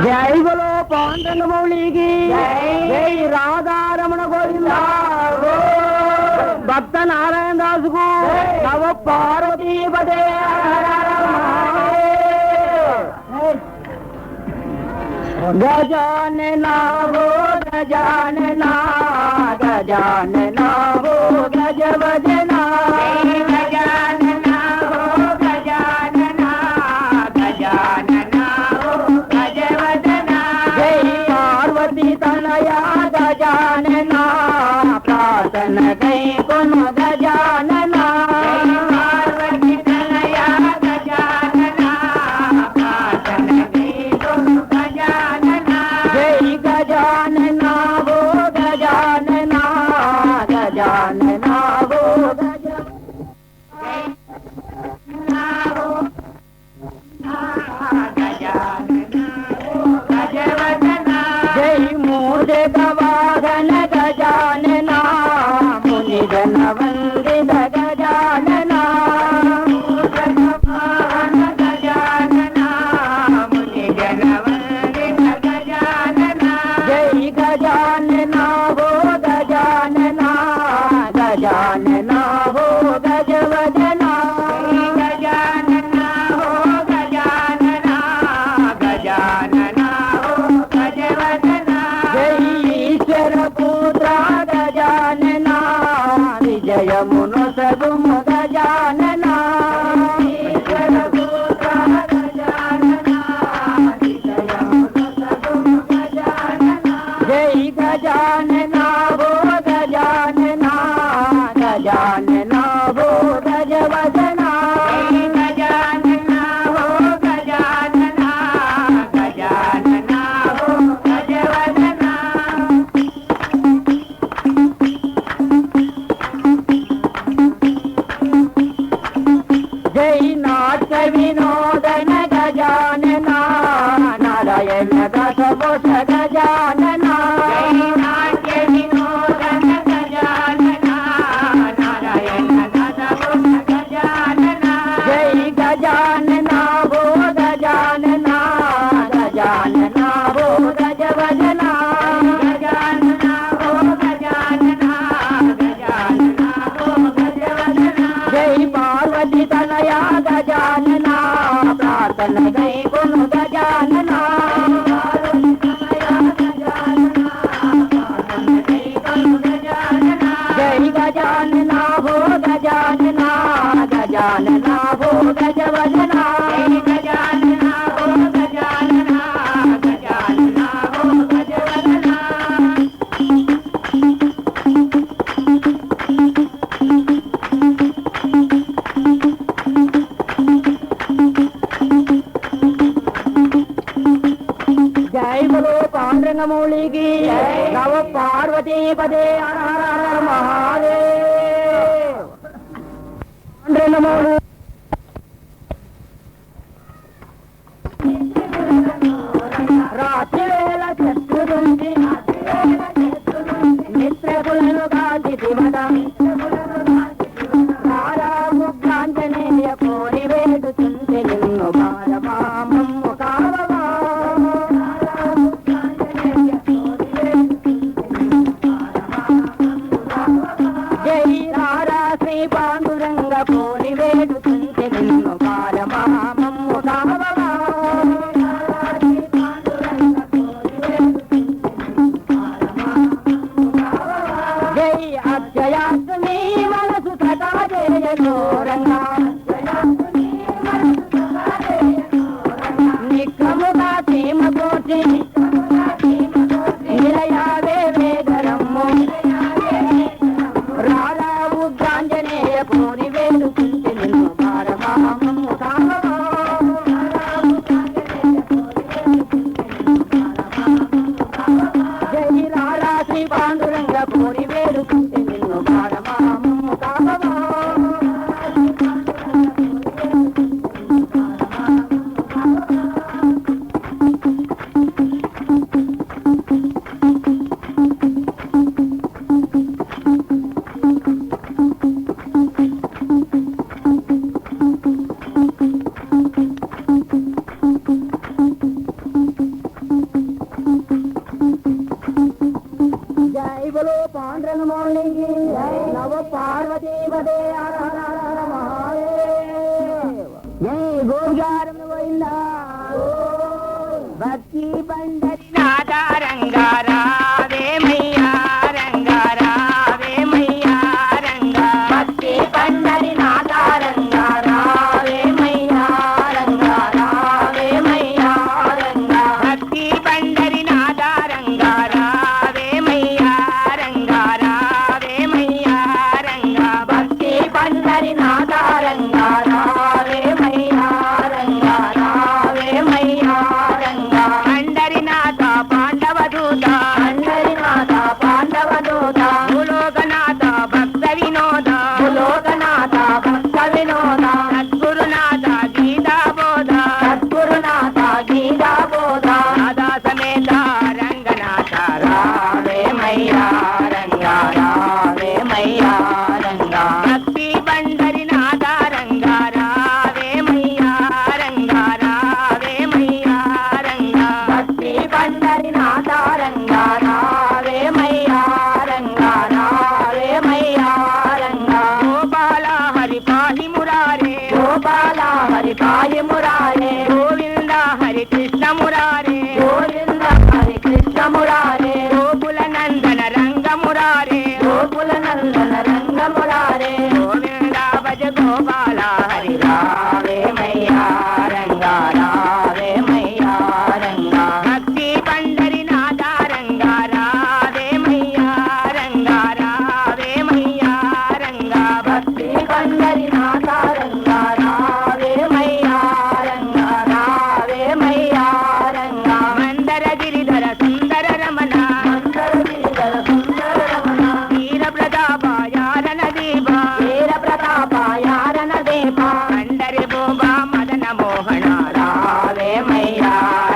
జై బలో పాండమౌళికి జై రాధారమణ గోవింద భక్త నారాయణ దాసుకు నవ పార్వతీ పదే గజానన గజానన గజానన గజ భజన गजानना प्रार्थन गई कुन गजानना पार्वती तनया गजानना प्रार्थन गई कुन गजानना जय गजानना वो गजानना गजानना वो गवागन गजानना मुनि जन वंदित गजानना गजानना मुनि जन वंदित गजानना जय गजानना वो गजानना गजानना वो गजवदना गजानना वो गजानना गजानना वो गजवदना पुत्र गजानना विजय मुनु सगुम गजानना ईश्वर पुत्र गजानना विजय मुनु सगुम गजानना जय गजानना वो गजानना गजानना वो गजवदना गजानना वो गजानना गजानना वो गजवदना जय नाट्य विनोदन गजानना नारायण दास बोस गजानना जय नाट्य विनोदन गजानना नारायण दास बोस गजानना जय गजानना वो गजानना गजानना वो गजवदना गजानना वो गजानना गजानना वो गजवदना जय पार्वती तनया गजानना प्रार्थन गई कुन गजानना जय गजानना हो गजानना गजानना हो गजवदना गजानना हो गजानना गजानना हो गजवदना जय बोलो पांडुरंगमौली की नव पार्वती पदे हर हर हर महादेव पांडुरंगमौली रात्रि वेल चतुरुंजी मित्र कुलनु गाति दिवदा तारा मुग्धांजनेय कोरि वेदुचुंते निन्नु बालमामम्मु काववा जय रारा श्री पांडुरंग कोरि वेदुचुंते निन्नु बालमामम्मु काववा जय अक्षयाष्टमी मनसु सदा जय गौरंगा निक्रमुगा सीम कोटि निरयावे वेदरम्मो राधा उग्रांजनेय कोरि वेदुचुंते निन्नु बालमामम्मु काववा जय रारा श्री पांडुरंग कोरि वेदुचुंते निन्नु बालमामम्मु काववा పాండ్రంగమౌళికి నవ పార్వతీపదే గోగారం పోయిందా భక్తి పండరి నాదారంగారా వేమయ్యా రంగారా వేమయ్యా రంగా భక్తి పండరి నాదారంగారా వేమయ్యా రంగారా వేమయ్యా రంగా భక్తి పండరి నాదారంగారా వేమయ్యా రంగారా వేమయ్యా రంగా భక్తి పండరి నాదారంగారా వేమయ్యా రంగారా వేమయ్యా రంగా పండరినాథ పాండవదూత పండరినాథ పాండవదూత భూలోకనాథ భక్త వినోద భూలోకనాథ భక్త వినోద సద్గురునాథ గీతాబోధ సద్గురునాథ గీతాబోధ రాధా సమేత రంగనాథ రావేమయ్యా రంగా రావేమయ్యా రంగా భక్తి పండరినాథ రంగా రావేమయ్యా రంగా రావేమయ్యా రంగా భక్తి పండరినాథ రంగా రావేమయ్యా రంగా రావేమయ్యా రంగా గోపాల హరి పాహి మురారే గోపాల హరి పాహి మురారే గోవింద హరి కృష్ణ మురారే గోవింద హరి కృష్ణ మురారే గోకుల నందన రంగ మురారే గోకుల నందన రంగ మురారే గోవింద భజ గోపాల హరి రావేమయ్యా రంగా రావేమయ్యా రంగా భక్తి పండరినాథ రంగా రావేమయ్యా రంగా రావేమయ్యా రంగా భక్తి పండరినాథ రంగా రావేమయ్యా రంగా రావేమయ్యా రంగా మందర గిరిధర సుందర రమణ మందర గిరిధర సుందర రమణ వీర ప్రతాప యారణ దీప వీర ప్రతాప యారణ దీప పండరి బోబా మదన మోహన రావేమయ్యా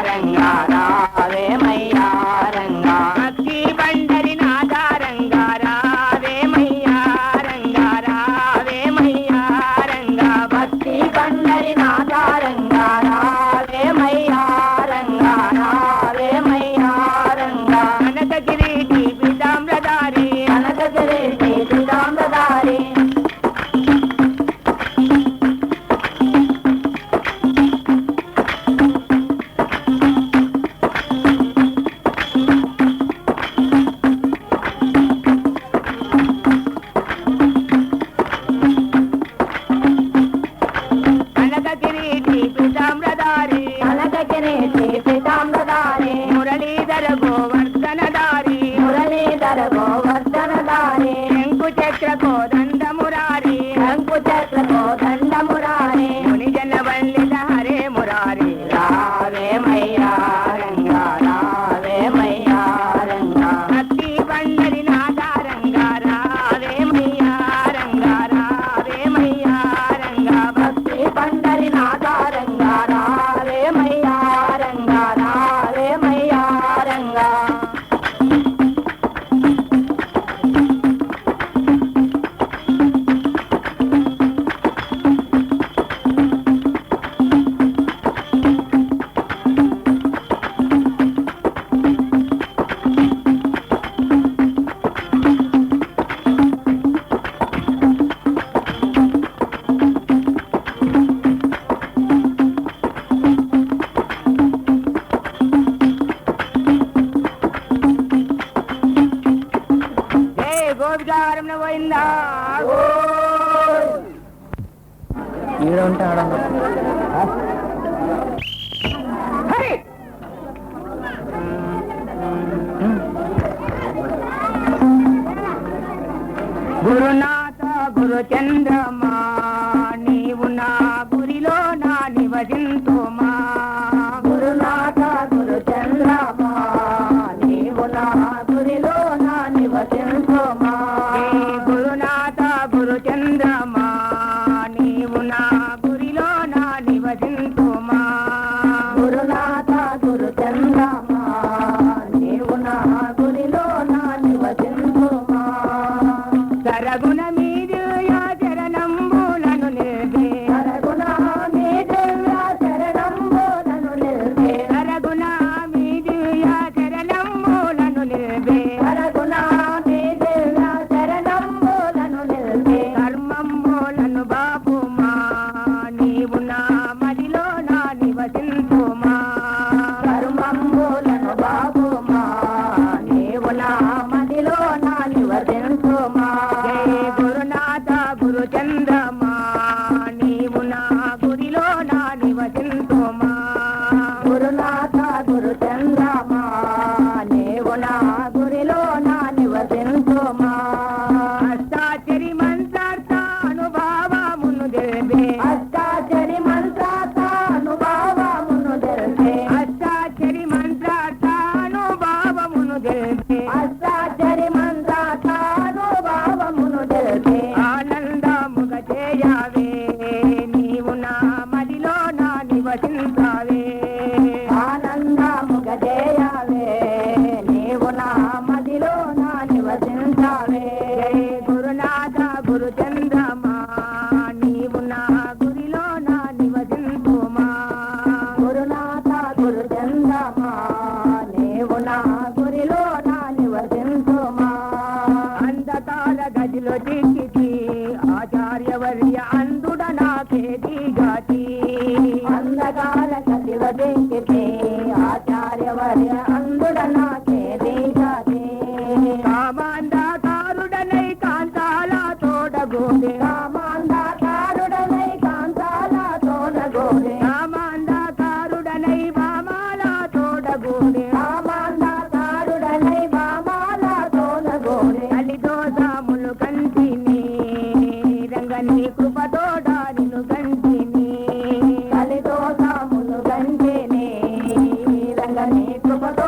రంగా రావేమయ్యా రంగా భక్తి పండరినాథ రంగా రావేమయ్యా రంగా రావేమయ్యా రంగా భక్తి పండరినాథ రంగా రావేమయ్యా రంగా రావేమయ్యా రంగా కనక కిరీటి పీతాంబరధారి కనక కిరీటి పీతాంబరధారి కనక కిరీటి పీతాంబరధారి కనక కిరీటి పీతాంబరధారి మురళీధర గోవర్ధనధారి మురళీధర గోవర్ధనధారి శంకు చక్ర కోదండ మురారి శంకు చక్ర కోదండ మురారి మునిజన వల్లిత హరే మురారి రావేమయ్యా రంగా రావేమయ్యా రంగా భక్తి పండరినాథ రంగా రావేమయ్యా రంగా రావేమయ్యా రంగా భక్తి పండరినాథ రంగా రావేమయ్యా రంగా రావేమయ్యా రంగా గోపికారం పోయిందా ఈడ ఉంటాడు హరి గురునాథ గురుచంద్రమా నీవు నా గురిలో నా నివసింతుమా గురునాథ గురుచంద్రమా నీవు నా గురిలో నా నివసింతుమా గురునాథ గురుచంద్రమా నీవు నా గురిలో నా నివసింతుమా గురునాథ గురుచంద్రమా నీవు నా గురిలో నా నివసింతుమా సరగుణ మీదు యా చరణంబులను నిల్పే సరగుణ మీదు యా చరణంబులను నిల్పే సరగుణ మీదు యా చరణంబులను నిల్పే సరగుణ మీదు ఎవరి అందుడనా చేదిగాదే కామాంధకారుడనై కాంతాల తోడగోడే కామాంధకారుడనై కాంతాల తోడగోడే కామాంధకారుడనై వామాల తోడగోడే కామాంధకారుడనై వామాల తోడగోడే అలి దోషములు కంటిని రంగని కృపతోడా నిన్ను కంటిని కలిదోషములు గంటేనే రంగని కృపతో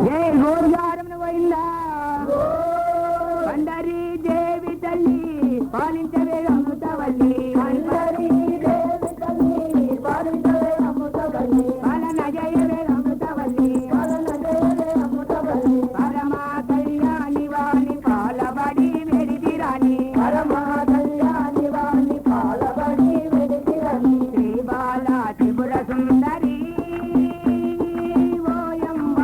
జై గోర్గారం పోయిందా పండరి దేవి తల్లి పాలించవే అమృతవల్లి పండరీ దేవి తల్లి పాలించవే అమృతవల్లి పాలన జయవే అమృతవల్లి పాలన జయవే అమృతవల్లి పరమా కళ్యాణి వాణి పాలబడి వెడిదిరాని పరమా కళ్యాణి వాణి పాలబడి వెడితిరని శ్రీ బాల త్రిపుర సుందరి ఓయమ్మ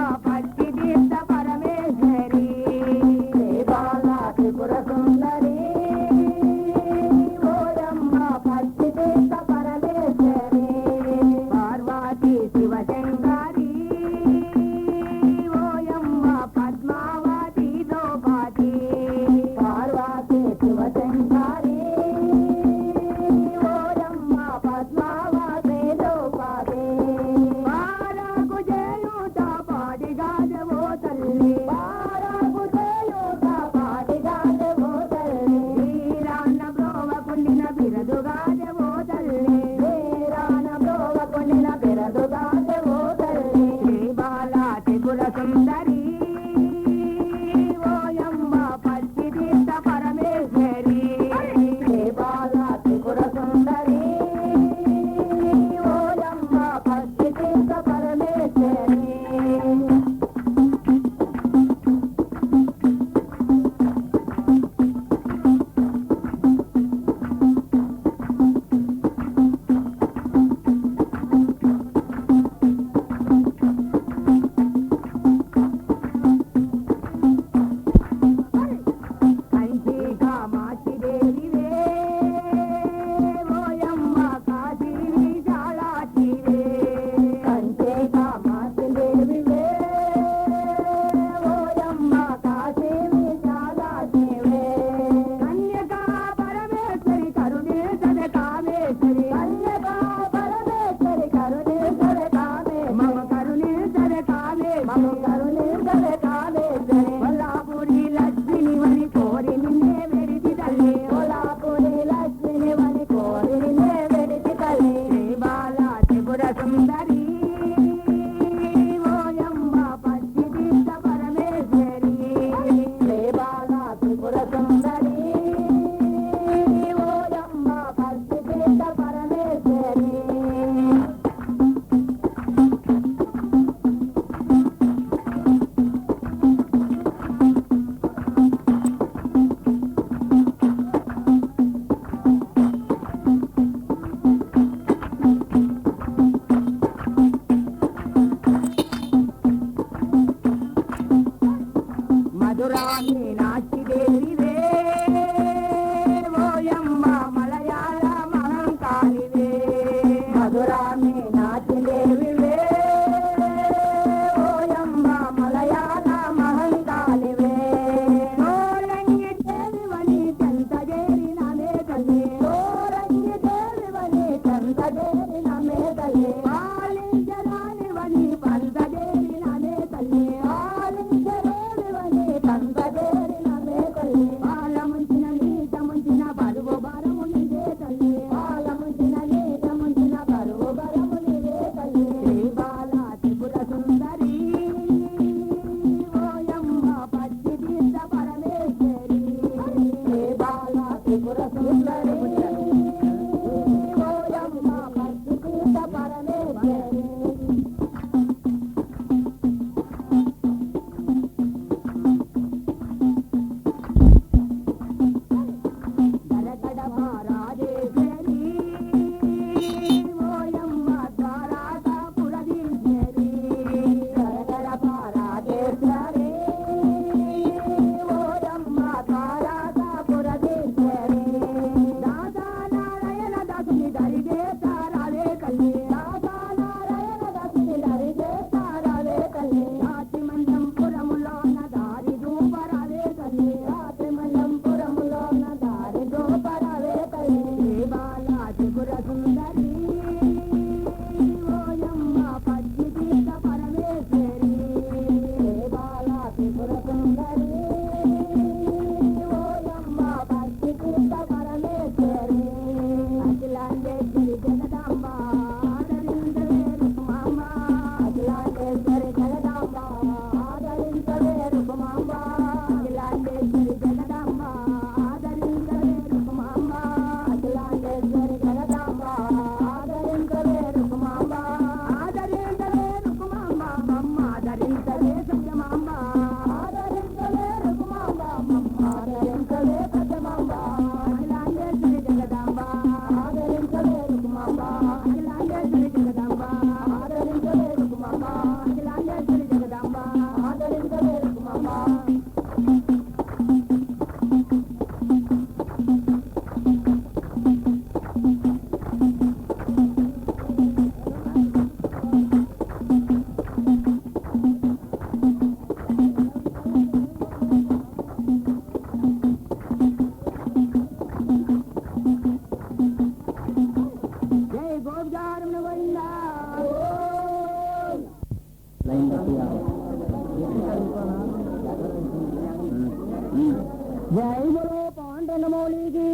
జై బలో పాండన మౌళికి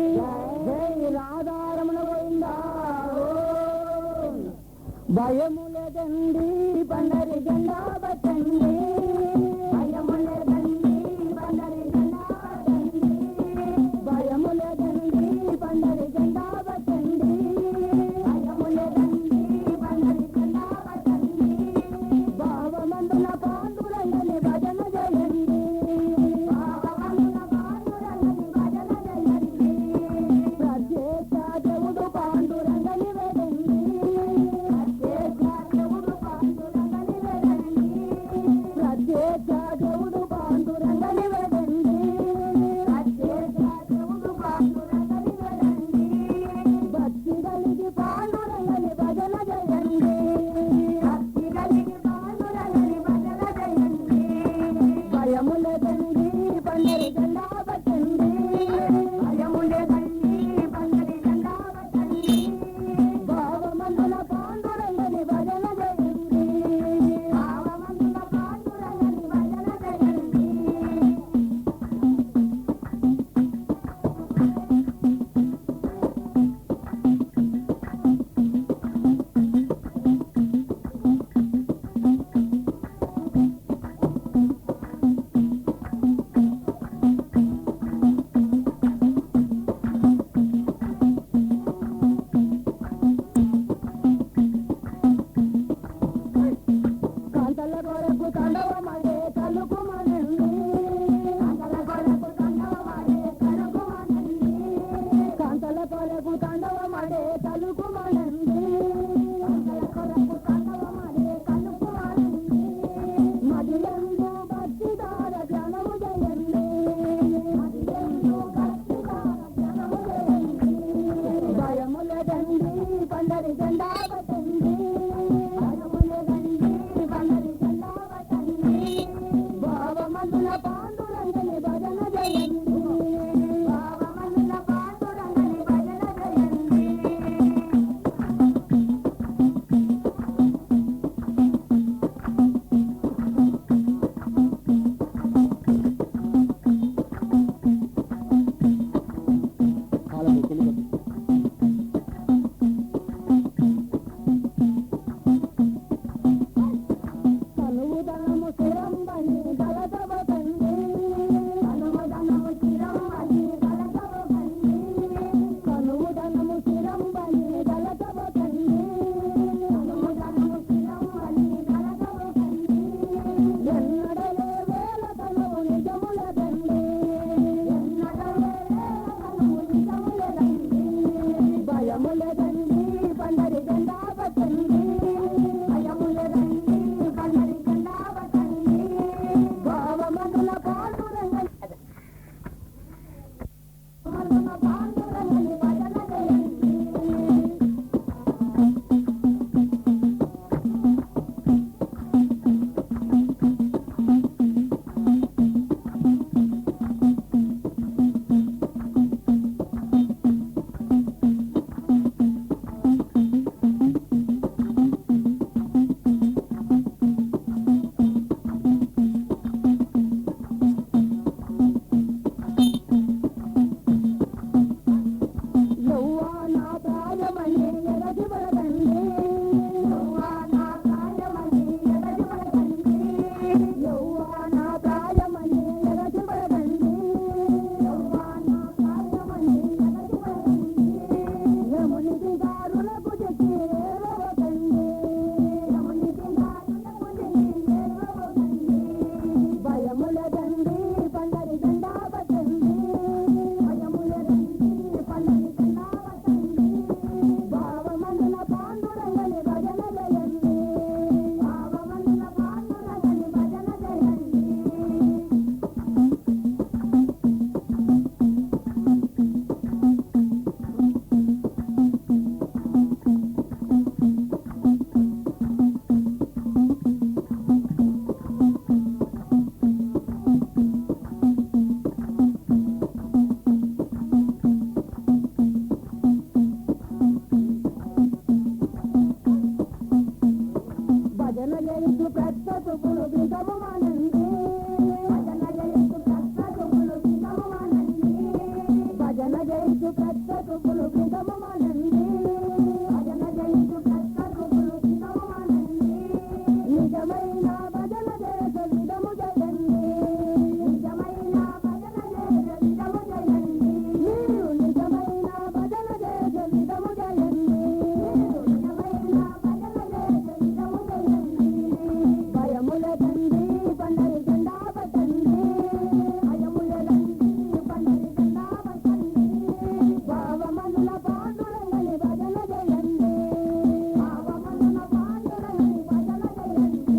జై రాధారమణ గోవిందా భయములదండి పండరి జెండా బట్టండి భయములదండి పండరి జెండా బట్టండి భయములదండి పండరి జెండా బట్టండి భయములదండి పండరి జెండా బట్టండి భావమందున పాండురంగని భజన చేయండి భావమందున పాండురంగని భజన చేయండి ప్రత్యేక దేవుడు పాండురంగని వేడండి ప్రత్యేక దేవుడు పాండురంగని వేడండి ప్రత్యేక చేస్తూ ప్రస్తుతులు బిగము మానండి భజన చేస్తూ ప్రస్తుతులు బిగము మానండి భజన చేస్తూ ప్రస్తుతులు బిగము మానండి భజన చేస్తూ ప్రస్తుతులు బిగము మానండి నిజమైన భజన చేసే విధము చేయండి నిజమైన భజన చేసే విధము చేయండి మీరు నిజమైన భజన చేసే విధము చేయండి మీరు నిజమైన భజన చేసే విధము చేయండి భయముల తండ్రి పండరి జెండా పట్టండి భయముల తండ్రి పండరి జెండా పట్టండి భావమనుల పాండురంగని భజన చేయండి భావమనుల పాండురంగని భజన చేయండి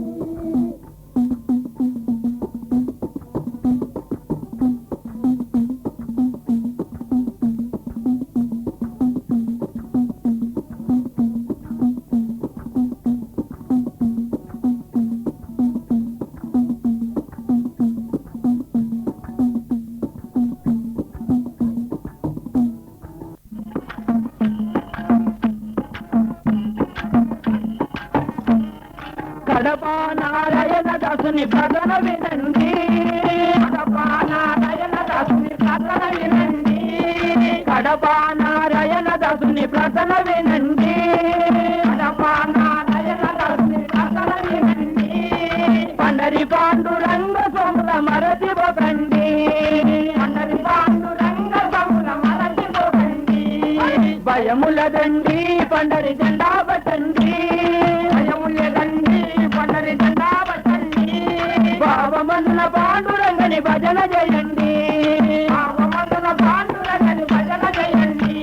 కడప నారాయణ దాసుని ప్రజన వినండి కడప నారాయణ దాసుని ప్రజన వినండి కడప నారాయణ దాసుని ప్రజన వినండి కడప నారాయణ దాసుని ప్రజన వినండి పండరి పాండురంగ సోముల మరచిపోకండి పండరి పాండురంగ సోముల మరచిపోకండి భయములదండి పండరి జెండా పట్టండి భయములదండి పండరి జెండా పట్టండి భావమనుల పాండురంగని భజన చేయండి భావమనుల పాండురంగని భజన చేయండి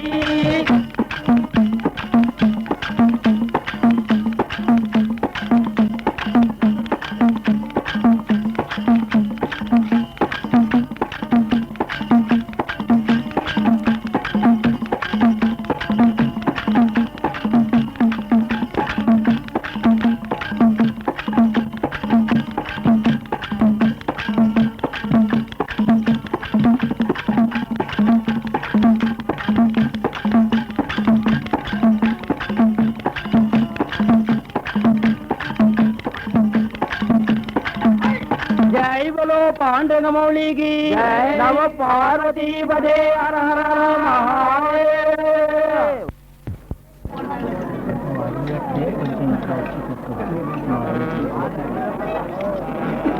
జై బలో పాండురంగ మౌళికి నవ పార్వతీ పదే హర హర మహాదేవ్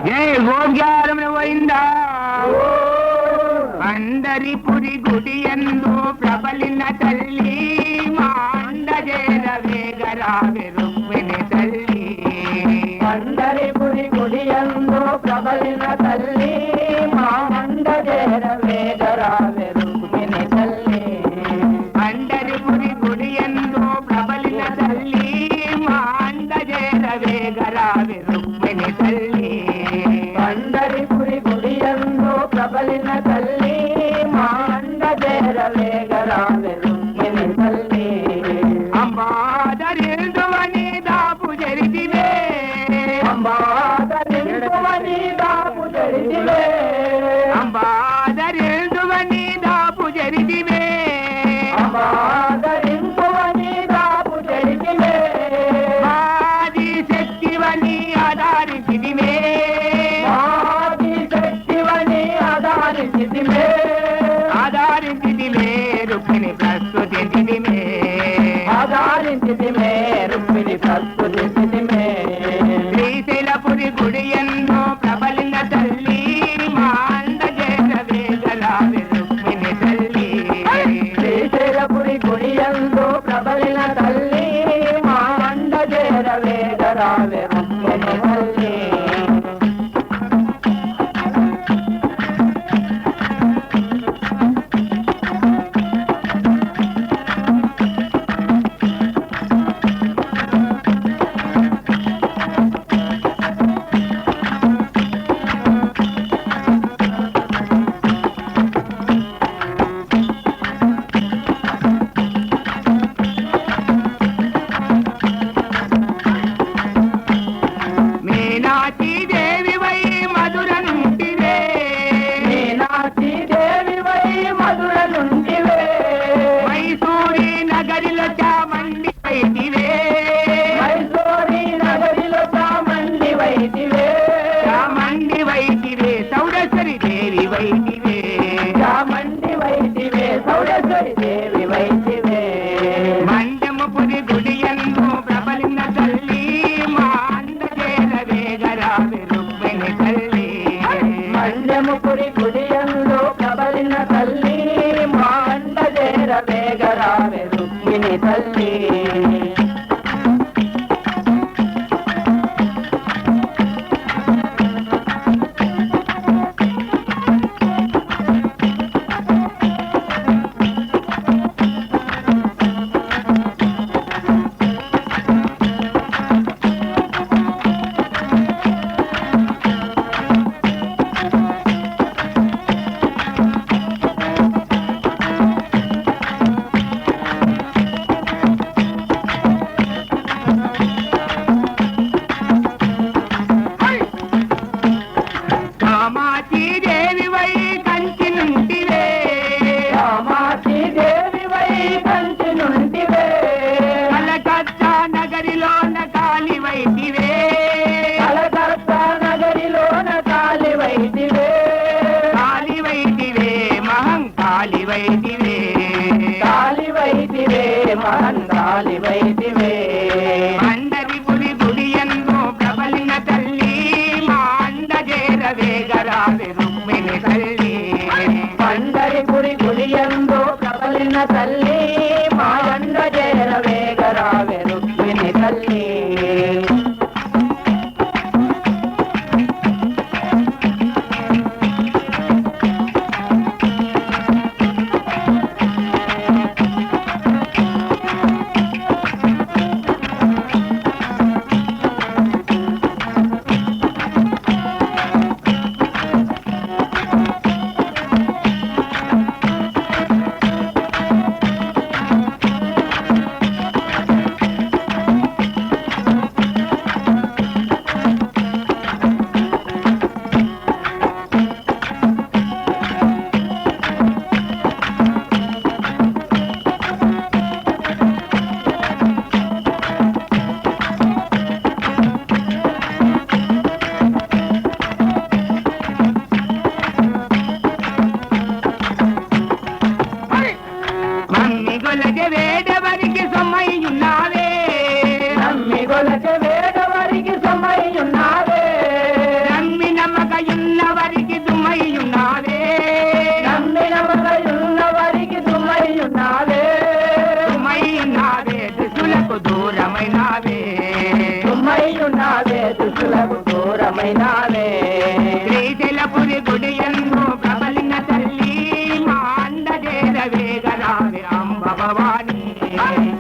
జై గోగ్యారం పోయిందా పండరిపురి గుడి ఎందు ప్రబలిన తల్లి మాండజేర వేగరావె రుక్మిణి తల్లి పండరిపురి గుడియందు ప్రబలిన తల్లి మాండజేర వేదరావె రుక్మిణి తల్లి పండరిపురి గుడి ఎందు ప్రబలిన తల్లి మాండజేర వేగరావె రుక్మిణి తల్లి పండరిపురి గుడియందు ప్రబలిన తల్లి మాండజేర వేదరావె రుక్మిణి తల్లి అంబాదరిందువని దాపు జరిదివే అంబాదరిందువని దాపు జరిదివే అంబాదరిందువని దాపు జరిదివే అంబాదరిందువని దాపు జరిదివే ఆది శక్తివని ఆధారించిదివే ఆది శక్తివని ఆధారించితివే ఆధారించిదివే రుక్మిణి ప్రస్తుతించిదివే ఆధారించితివే రుక్మిణి ప్రస్తుతితివే శ్రీశైలపురి గుడి ఎందు ప్రబలిన తల్లి మాండజేర వేగరావె రుక్మిణి తల్లి శ్రీశైలపురి గుడియందు ప్రబలిన తల్లి మాండజేర వేదరావె రుక్మిణి తల్లి మీనా ప్రబలిన తల్లి మాయండ చేరవేగరావే రుక్మిణి తల్లి వేడవరికి సొమ్మయ్యున్నావే నమ్మి గొలక వేడవరికి సమయ్యున్నావే నమ్మి నమ్మకయున్నవరికి దుమ్మయ్యున్నావే నమ్మి నమ్మకయున్నవరికి దుమ్మయ్యున్నావే దుమ్మయ్యున్నావే దుష్టులకు దూరమైనావే దుమ్మయ్యున్నావే దుష్టులకు దూరమైనావే శ్రీశైలపురి గుడి యందు ప్రబలిన తల్లి మా అండ చేరవేగరావే అంబ భవాని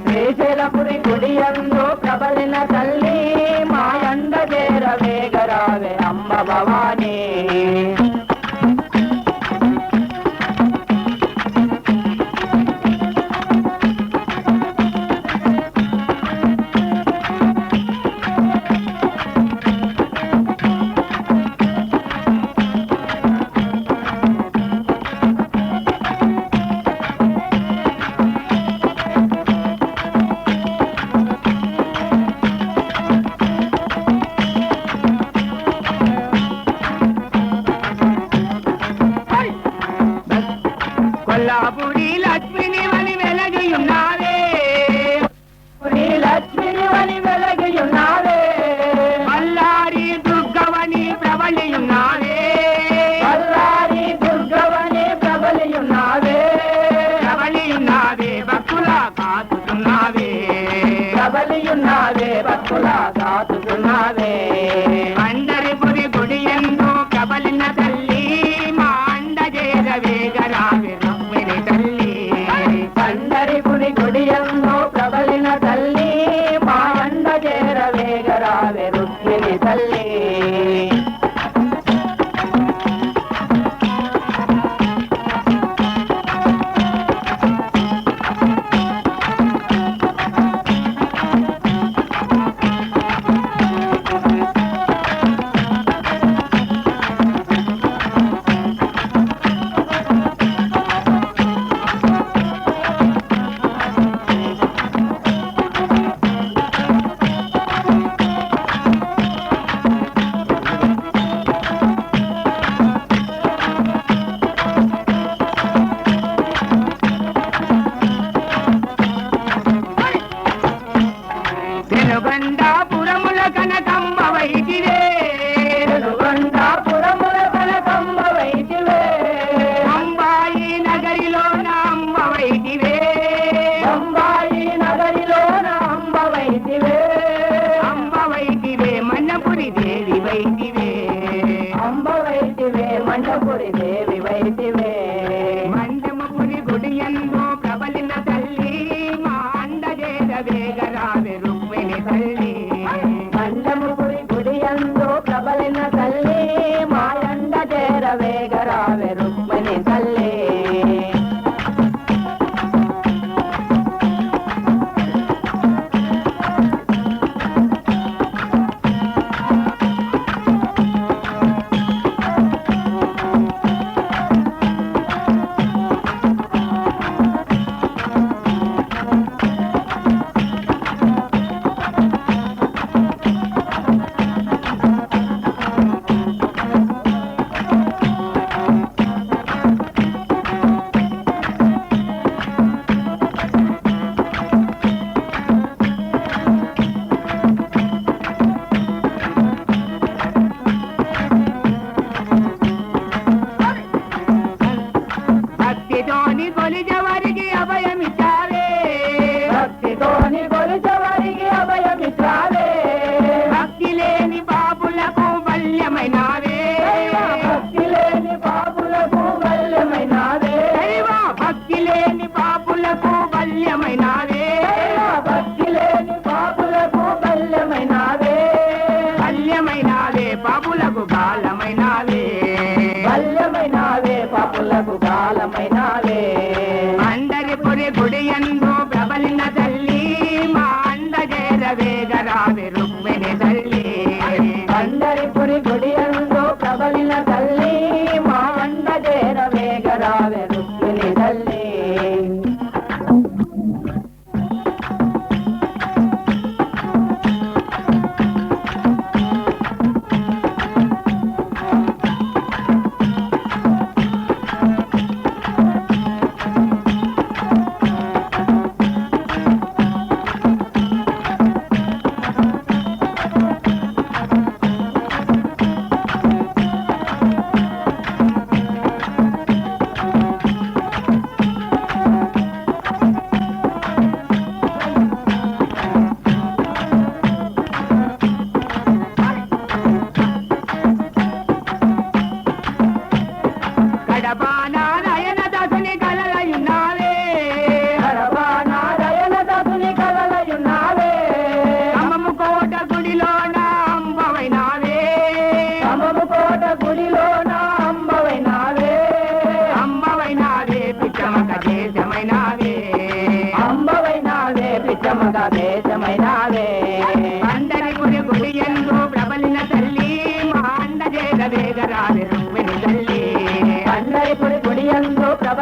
శ్రీశైలపురి గుడి యందు ప్రబలిన తల్లి మాయండ చేరవేగరావే అంబ భవాని కొల్లాపురి లక్ష్మిని వని వెలగియున్నావే పురి లక్ష్మిని వని వెలగియున్నావే బల్లారి దుర్గవని ప్రబలియున్నావే బల్లారి దుర్గవని ప్రబలియున్నావే ప్రబలియున్నావే భక్తుల కాచుతున్నావే ప్రబలియున్నావే భక్తుల కాచుతున్నావే అందరిపురి గుడి యందు ప్రబలిన తల్లి మా అండ చేరవేగరావే రుక్మిణి తల్లి పండరిపురి గుడియంలో ప్రబలిన తల్లి మాయండ చేరవేగరావే రుక్మిణి తల్లి వెనుగండాపురముల కనకంబ వైదివే వెనుగండాపురముల కనకంబ వైదివే అంబాయి నగరిలోన అంబ వైదివే అంబాయి నగరిలోన అంబ వైదివే అంబ వైదివే మన్నపురి దేవి వైదివే అంబ వైదివే మండపురి దేవి వైదివే మండమపురి గుడి యందు ప్రబలిన తల్లి మా అండ చేరవేగరావే రుక్మిణి తల్లి మండముపురి గుడియందు ప్రబలిన తల్లి మాయండ చేరవేగరావే రుక్మిణి తల్లి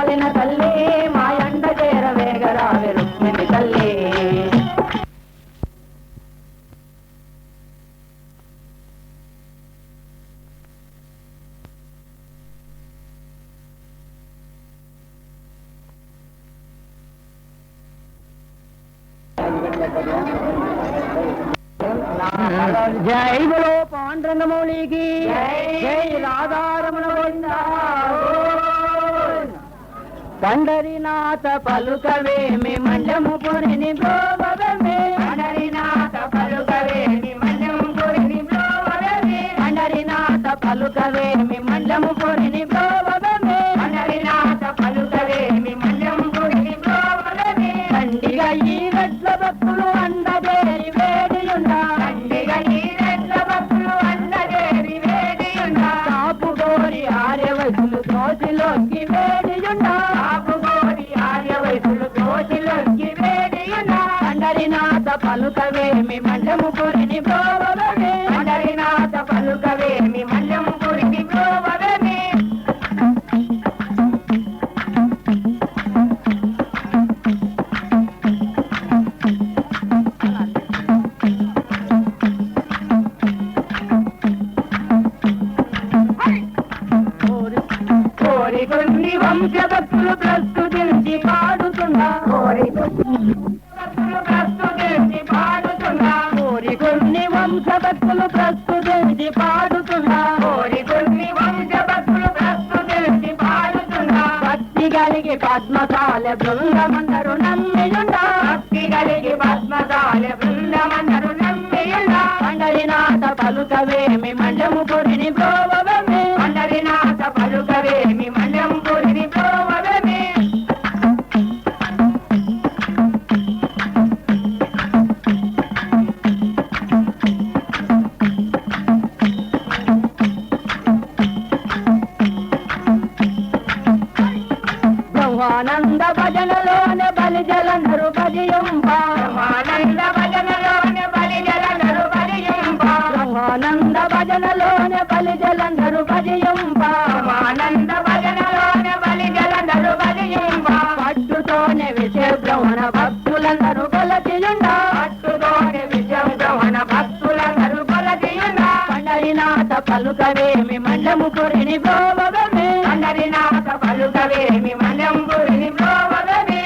కబలిన తల్లి మా ఎండ చేర వేగరావే రుక్మిణి తల్లి. జై బలో పాండురంగమౌళికి జై రాధారమణ గోవిందా. పండరినాథ పలుకవేమి మండము పురిని బ్రోవవేమి పండరినాథ పలుకవేమి మండము పురిని బ్రోవవేమి పండరినాథ పలుకవేమి మండము పురిని బ్రోవవేమి పండరినాథ పలుకవేమి మండము పురిని బ్రోవవేమి దండిగా ఈ రెడ్ల భక్తులు అందజేరి వేడియుండా దండిగా ఈ రెడ్ల భక్తులు అందజేరి వేడియుండా కాపు గోరి ఆర్య వయసులు దోషిలోకి వేడియుండా కాపుగోరి ఆర్య వయసులు దోషిలోకి వేడియుండా పండరినాథ పలుకవేమి మండము పురిని బ్రోవవేమి పండరినాథ పలుకవేమి మండము పురిని బ్రోవవేమి కోరి కొన్ని వంశభక్తులు ప్రస్తుతించి పాడుతున్నా కోరి భక్తులు ప్రస్తుతించి పాడుతున్నా కోరి కొన్ని వంశభక్తులు ప్రస్తుతించి పాడుతున్నా కోరి కొన్ని వంశభక్తులు ప్రస్తుతించి పాడుతున్నా భక్తి కలిగి పద్మశాల బృందమందరు నమ్మియుండా భక్తి కలిగి పద్మశాల బృందమందరు నమ్మియుండా పండరినాథ పలుకవేమి మండము పురిని బ్రోవవేమి పండరినాథ పలుకవేమి మండము పురిని బ్రోవవేమి బ్రహ్మానంద భజనలోనే బలిజలందరూ భజింప ఆనంద భజనలోని బలిజలందరూ బలియింప బ్రహ్మానంద భజనలోనే బలిజలందరూ భజింప ఆనంద భజనలోని బలిజలందరూ బలియింప పట్టుతోనే విషయ బ్రహ్మణ భక్తులందరూ కొలచియుండా పట్టుతోని విజయం గ్రహణ భక్తులందరూ కొలచియుండా పండరినాథ పలుకవేమి మండము పురిని బ్రోవవేమి పండరినాథ పలుకవేమి మండము పురిని బ్రోవవేమి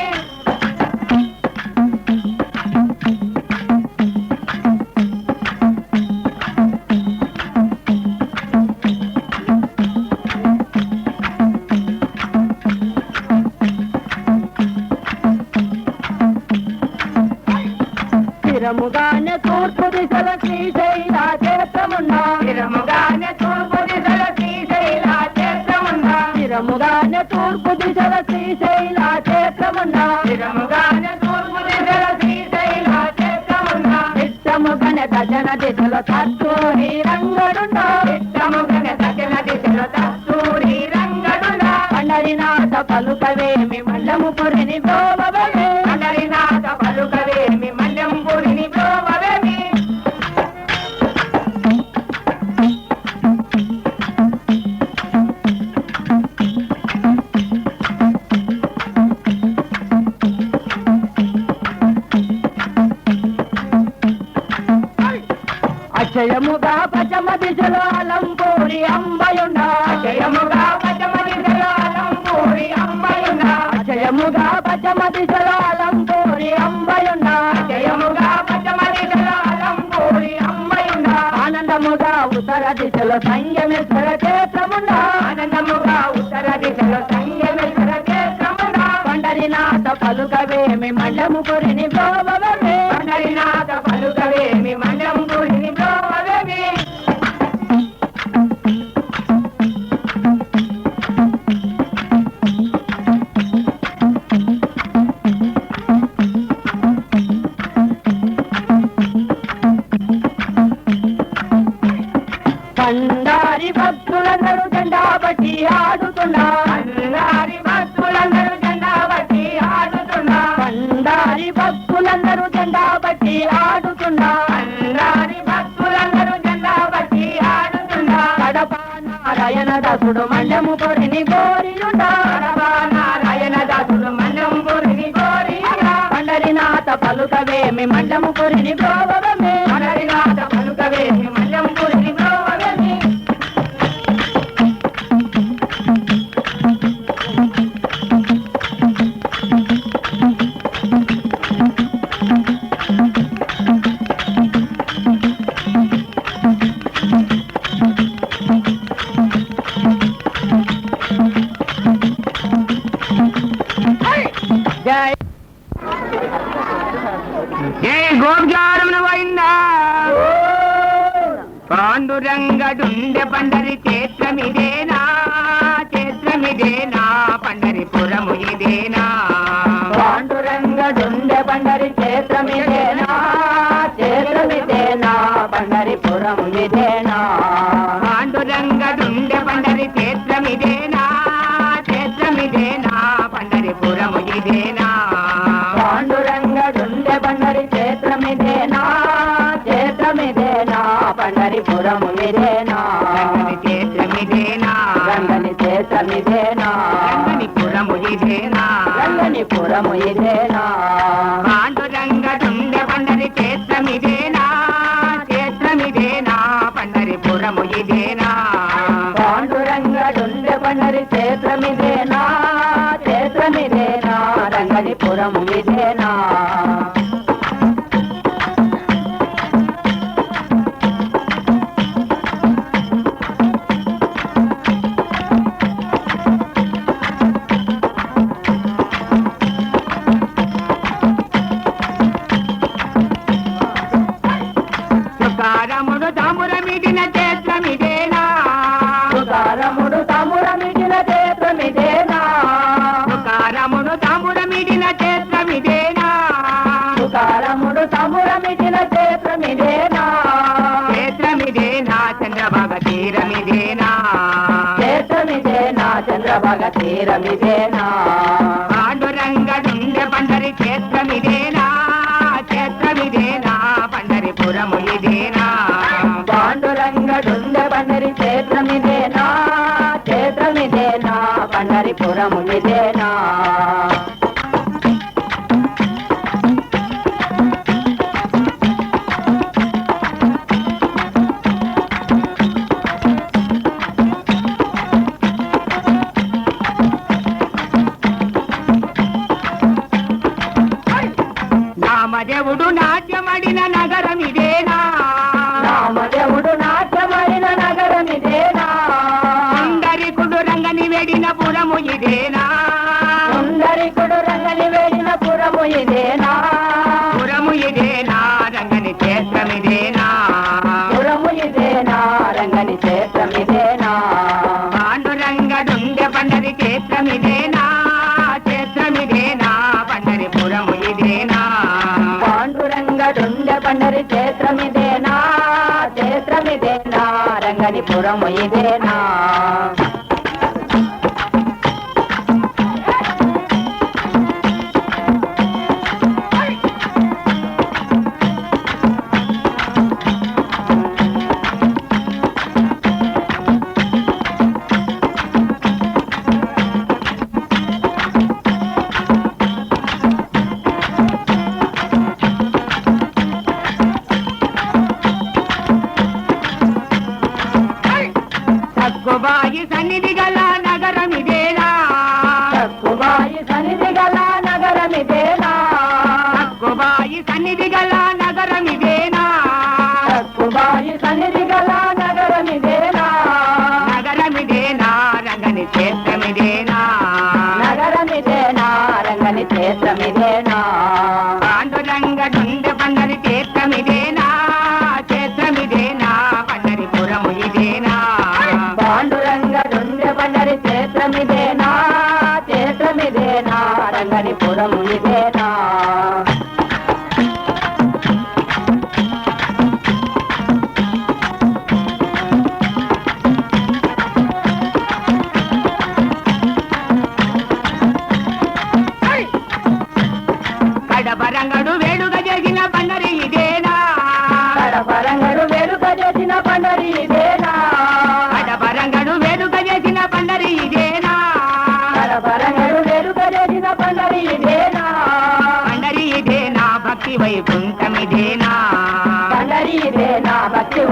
స్థిరముగానే తూర్పు దిశల శ్రీశైల క్షేత్రమున్నా స్థిరముగానే తూర్పు దిశల శ్రీశైల క్షేత్రమున్నా స్థిరముగానే తూర్పు దిశల శ్రీశైల క్షేత్రమున్నా స్థిరముగానే తూర్పు దిశల శ్రీశైల క్షేత్రమున్నా నిత్యముగన దశన దిశల తత్తూరి రంగడున్నా చిత్తముగన దక్షిణ దిశలో తస్తూరి రంగడునా పండరినాథ పలుకవేమి మండము పురిని బ్రోవవేమి పండరినాథ పలుకవేమి మండము పురిని బ్రోవవేమి అక్షయముగా పచమ దిశలో అలంపూరి అంబయున్నా జయముగా పచమ దిశలో అలంపూరి అమ్మయున్నా అక్షయముగా పచమ దిశలో అలంపూరి అంబయున్నా జయముగా పచమ దిశలో అలంపూరి అమ్మయున్నా ఆనందముగా ఉత్తర దిశలో సంయమేశ్వర క్షేత్రమున్నా ఆనందముగా ఉత్తర దిశలో సంయమేశ్వర క్షేత్రమున్నా పండరినాథ పలుకవేమి మండము పురిని బ్రోవవేమి పండరినాథ పలుకవేమి మండము పురిని బ్రోవవేమి పండారి భక్తులందరూ జెండా బట్టి ఆడుతున్నా అన్నారి భక్తులందరూ జెండా బట్టి ఆడుతున్నా పండారి భక్తులందరూ జెండా బట్టి ఆడుతున్నా అన్నారి భక్తులందరూ జెండా బట్టి ఆడుతున్నా కడప నారాయణ దసుడు మండము పొరిని కోరియుండా కడప నారాయణ పలుకవేమి మండము పురిని బ్రోవమే మనరినాథ పలుకవేమి మండము పురిని బ్రోవవేమి జై జై గోబ్జారమున వైందా పాండురంగడుండె పండరి క్షేత్రమిదేనా క్షేత్రమిదేనా పండరిపురము ఇదేనా పాండురంగడుండె పండరి క్షేత్రమిదేనా క్షేత్రమిదేనా పండరిపురం ఇదేనా పాండురంగడుండె పండరి క్షేత్రమిదేనా క్షేత్రమిదేనా పండరిపురము ఇదేనా పాండురంగడుండె పండరి క్షేత్రమిదేనా క్షేత్రమిదేనా పండరిపురము ఇదేనా క్షేత్రమిదేనా రంగని క్షేత్రమిదేనా పురము ఇదేనా రంగని పురము ఇదేనా పాండురంగడుండె పండరి క్షేత్రమిదేనా క్షేత్రమిదేనా పండరిపురము ఇదేనా పాండురంగడుండె పండరి క్షేత్రమిదేనా క్షేత్రమిదేనా రంగని పురము ఇదేనా తుకారముడు తమురమిడిన క్షేత్రమిదేనా తుకారముడు తమురమిడిన క్షేత్రమిదేనా తుకారముడు తమురమిడిన క్షేత్రమిదేనా తుకారముడు తమురమిడిన క్షేత్రమిదేనా క్షేత్రమిదేనా చంద్రభాగ తీరమిదేనా క్షేత్రమిదేనా చంద్రభాగ తీరమిదేనా పాండురంగడుండె పండరి క్షేత్రమిదేనా క్షేత్రమిదేనా పండరిపురము ఇదేనా పాండురంగడుండె పండరి క్షేత్రమిదేనా క్షేత్రమిదేనా పండరిపురము ఇదేనా నామదేవుడు నాట్యమడిన నగరమిదేనా రామదేవుడు నాట్యమైన నగరమిదేనా సుందరికుడు రంగని వెడిన పురము ఇదేనా సుందరికుడు రంగని వేడిన పురము ఇదేనా పురము ఇదేనా రంగని క్షేత్రమిదేనా పురము ఇదేనా రంగని క్షేత్రమిదేనా పాండురంగడుండె పండరి క్షేత్రమిదేనా క్షేత్రమిదేనా పండరిపురము ఇదేనా పాండురంగడుండె పండరి క్షేత్రమిదేనా క్షేత్రమిదేనా రంగని పురము ఇదేనా తక్కుబాయి సన్నిధి గల నగరమిదేనా తక్కువాయి సన్నిధి గల నగరమిదేనా తక్కుబాయి సన్నిధి గల నగరమిదేనా తక్కువాయి సన్నిధి గల నగరమిదేనా నగరమిదేనా రంగని క్షేత్రమిదేనా నగరమిదేనా రంగని క్షేత్రమిదేనా పాండురంగడుండె పండరి క్షేత్రమిదేనా క్షేత్రమిదేనా పండరిపురము ఇదేనా పాండురంగడుండె పండరి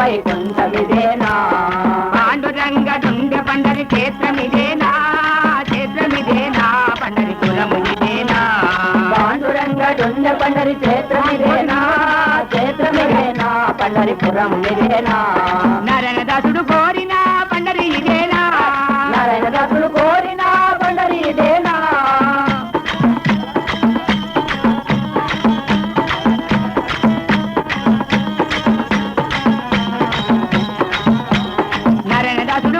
వైకుంఠమిదేనా పాండురంగడుండె పండరి క్షేత్రమిదేనా క్షేత్రమిదేనా పండరి కులము ఇదేనా పాండురంగడుండె పండరి క్షేత్రమిదేనా క్షేత్రమిదేనా పండరిపురం ఇదేనా నరనదాసుడు కోరిన పండరి ఇదేనా నారాయణదాసుడు కోరిన పండరి ఇదేనా నరనదాసుడు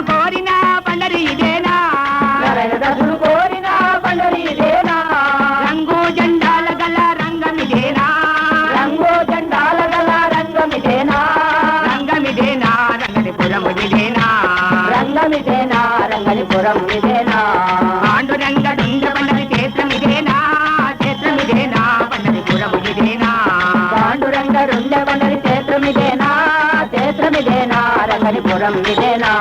కోరిన పండరి ఇదేనా నారాయణదాసుడు కోరిన పండరి ఇదేనా రంగు జెండాల గల రంగమిదేనా రంగో జెండాల గల రంగమిదేనా రంగమిదేనా రంగనిపురము ఇదేనా రంగమిదేనా రంగనిపురం ఇదేనా పాండురంగడుండె పండరి క్షేత్రమిదేనా క్షేత్రమిదేనా పండరి కులము ఇదేనా పాండురంగడుండె పండరి క్షేత్రమిదేనా క్షేత్రమిదేనా రంగనిపురం ఇదేనా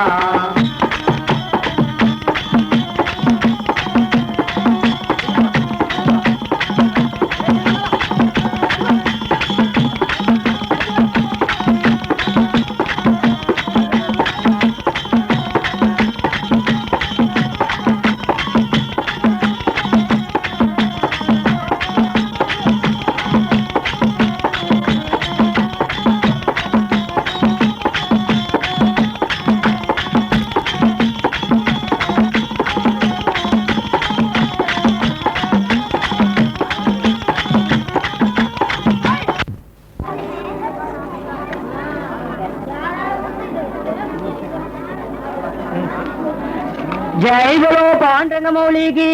జై బలో పాండ్రంగమౌళికి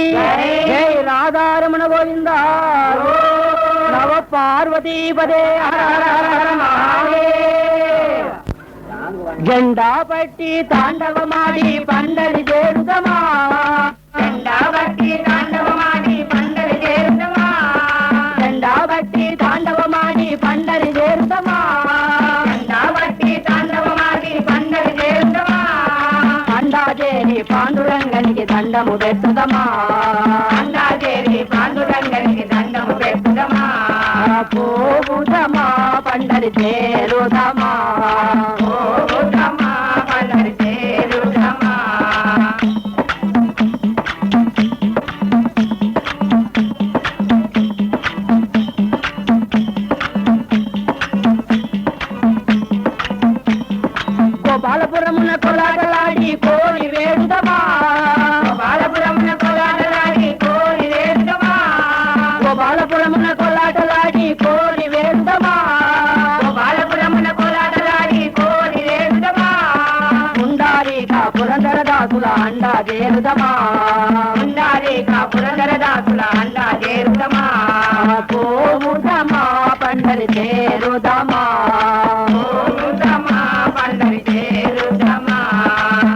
జై రాధారమణ గోవింద నవ పార్వతీపదే హర హర హర హర మహాదేవ. జెండా పట్టి తాండవమాడి పండరి చేరుదమా జెండా బట్టి తాండవమాడి పండరి చేరుదమా జెండా పట్టి తాండవమాడి పండరి చేరుదమా జెండా బట్టి తాండవమాడి పండరి చేరుదమా అండాచేరి పాండురంగనికి దండము పెట్టుదమా అందాచేరి పాండురంగనికి దండము పెట్టుదమా పోగుదమా పండరి చేరుదమా ఓదమా పండరి చేరుదమా గోపాలపురమున కొలాటలాడి కోరి వేడుదమా బాలపురమున కొలాటలాడి కోరి వేడుదమా గోపాలపురమున కొలాటలాడి కోరి వేడుదమా బాలపురమున కొలాటలాడి కోరి వేడుదమా ఉండాలిక పురందరదాసుల అండా చేరుదమా ఉండాలిక పురందరదాసుల అండా చేరుదమా పోముదమా పండరి చేరుదమా ఓదమా పండరి చేరుదమా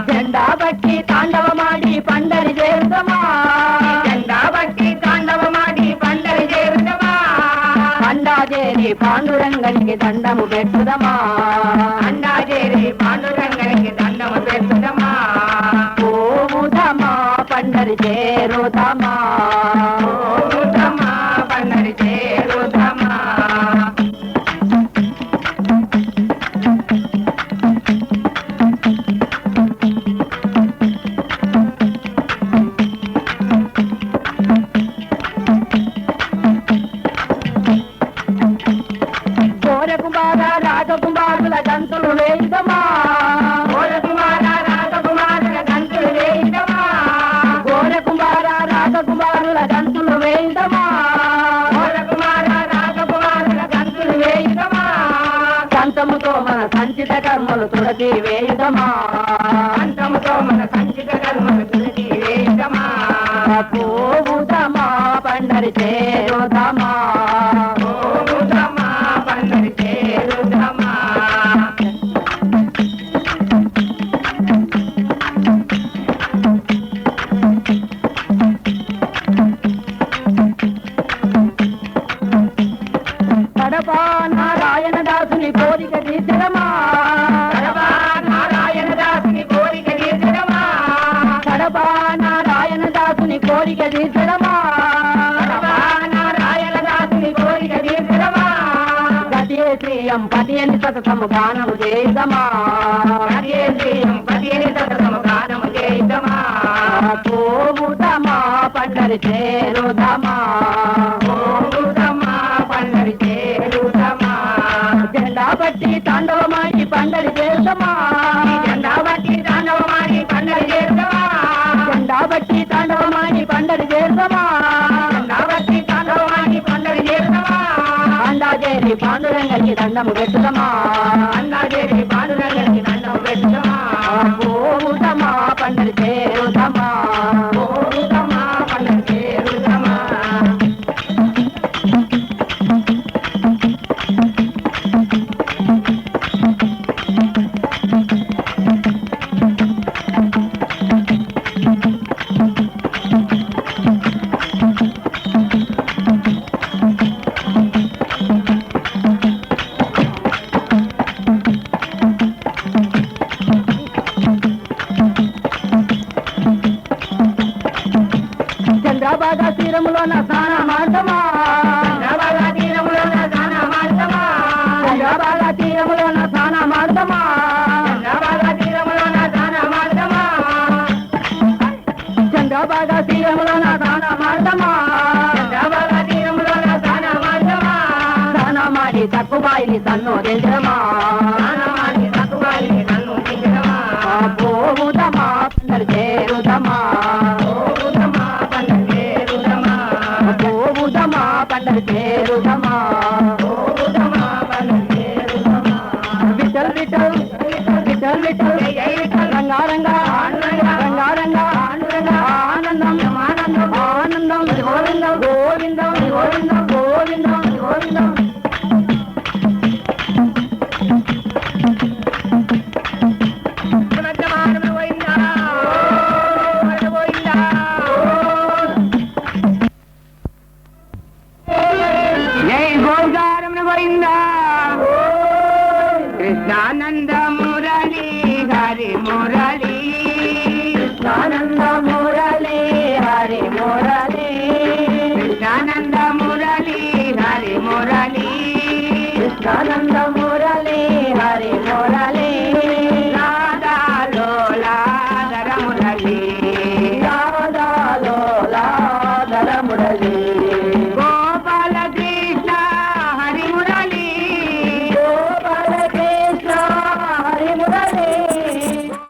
జెండా బట్టి తాండవమాడి పండరి చేరుదమా జెండా బట్టి తాండవమాడి పండరి చేరుదమా అండాచేరి పాండురంగనికి దండము పెట్టుదమా అండాచేరి పాండురంగనికి దండము పెట్టుదమా పోముదమా పండరి చేరుదమా ఓదమా పండరి చేరుదమా కోరకుమార రాజకుమారుల దంతులు వేయుదమా ఓలకుమార రాజకుమారుల దంతులు వేయుదమా కోరకుమార రాజకుమారుల దంతులు వేయుదమా ఓలకుమార రాజకుమారుల దంతులు వేయుదమా సంతముతో మన సంచిత కర్మలు తుడచి వేయుదమా అంతముతో మన సంచిత కర్మలు తులసి వేయుదమా పోవుదమా పండరి చేరుదమా ఓదమా పండరి చేరుదమా కడపా నారాయణ దాసుని కోరిక తీర్చడమా కడపా నారాయణ దాసుని కోరిక తీర్చడమా కడపా నారాయణ దాసుని కోరిక తీర్చడమా కడపా నారాయణ దాసుని కోరిక తీర్చడమా గతే శ్రీ పదియేంద్రియం పదియని సతతము గానము చేద్దామా పదియేంద్రియం సతతము గానము చేద్దామా పోవుదమా పండరి చేరుదమా పోవుదమా పండరి చేరుదమా జెండా బట్టి తాండవమాడి పండరి చేద్దామా జెండా బట్టి తాండవమాడి పండరి చేద్దామా జెండా బట్టి తాండవమాడి పండరి చేద్దామా జెండా బట్టి తాండవమాడి పండరి చేద్దామా అందాజేరి పాండురంగకి దండము పెట్టుదమా అందాజేరి పాండురంగకి దండము పెట్టుదమా పోవుదమా పండరి చేరుదమా పోవుదమా పండరి చేరుదమా చంద్రబాగ తీరములోన స్నానమాడమా చంద్రబాగ తీరములోన స్నానమాడమా చంద్రబాగ తీరములోన స్నానమాడమా చంద్రబాగ తీరములోన స్నానమాడమా చంద్రబాగ తీరములోన స్నానమాడమా చంద్రబాగ తీరములోన స్నానమాడమా స్నానమాడి తక్కువాయిని తన్ను తెంచడమా స్నానమాడి తక్కువాయిని తన్ను తెంచడమా పోవుదమా పండరి చేరుదమా పోవుదమా పండరి చేరుదమా పోవుదమా పండరి చేరుదమా పోవుదమా పండరి చేరుదమా విఠల్ విఠల్ విఠల్ విఠల్ రంగారంగా రంగారంగా ఆనందం ఆనందం ఆనందం గోవిందం గోవిందం గోవిందం గోవిందం గోవిందం జై గోదారం గోవిందా కృష్ణానంద మురళి హరి మురళి ఆనంద మురళి హరి మురళి కృష్ణానంద మురళి హరి మురళి ఆనంద